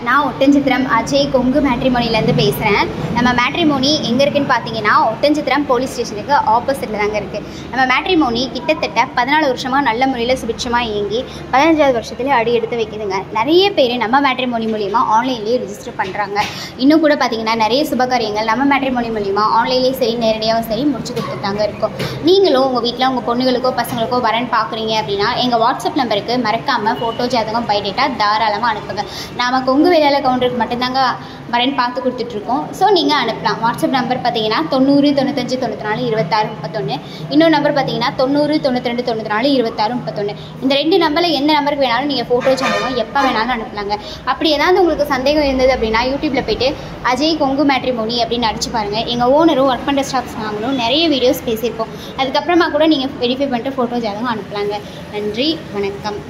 நான் ஒட்டன்சத்திரம் அஜய் கொங்கு மேட்ரிமோனிலேருந்து பேசுகிறேன். நம்ம மேட்ரிமோனி எங்கே இருக்குதுன்னு பார்த்தீங்கன்னா ஒட்டன்சத்திரம் போலீஸ் ஸ்டேஷனுக்கு ஆப்போசிட்டில் தாங்க இருக்குது. நம்ம மேட்ரிமோனி கிட்டத்தட்ட 14 வருஷமாக நல்ல முறையில் சுபிட்சமாக இயங்கி 15வது வருஷத்தில் அடி எடுத்து வைக்குதுங்க. நிறைய பேர் நம்ம மேட்ரிமோனி மூலிமா ஆன்லைன்லேயே ரிஜிஸ்டர் பண்ணுறாங்க. இன்னும் கூட பார்த்தீங்கன்னா நிறைய சுபகாரியங்கள் நம்ம மேட்ரிமோனி மூலிமா ஆன்லைன்லேயே சரி நேரடியாகவும் சரி முடிச்சு கொடுத்துட்டாங்க இருக்கோம். நீங்களும் உங்கள் வீட்டில் உங்கள் பொண்ணுகளுக்கோ பசங்களுக்கோ வரன் பார்க்குறீங்க அப்படின்னா எங்கள் வாட்ஸ்அப் நம்பருக்கு மறக்காமல் ஃபோட்டோ ஜாதகம் பயோடேட்டா தாராளமாக அனுப்புங்க. நாம் கொங்கு வேளாள கவுண்டருக்கு மட்டும்தாங்க வரன் பார்த்து கொடுத்துட்ருக்கோம். ஸோ நீங்கள் அனுப்பலாம். வாட்ஸ்அப் நம்பர் பார்த்தீங்கன்னா 90 95 94 26 31. இன்னொரு நம்பர் பார்த்தீங்கன்னா 90 92 94 26 31. இந்த 2 நம்பரில் எந்த நம்பருக்கு வேணாலும் நீங்கள் ஃபோட்டோ ஜாதகம் எப்போ வேணாலும் அனுப்பலாங்க. அப்படி ஏதாவது உங்களுக்கு சந்தேகம் இருந்தது அப்படின்னா யூடியூப்பில் போய்ட்டு அஜய் கொங்கு மேட்ரிமோனி அப்படின்னு அடிச்சு பாருங்கள். எங்கள் ஓனரும் ஒர்க் பண்ணுற ஸ்டாஃப்ஸ் நாங்களும் நிறைய வீடியோஸ் பேசியிருப்போம். அதுக்கப்புறமா கூட நீங்கள் வெரிஃபை பண்ணிட்டு ஃபோட்டோ ஜாதகம் அனுப்பலாங்க. நன்றி, வணக்கம்.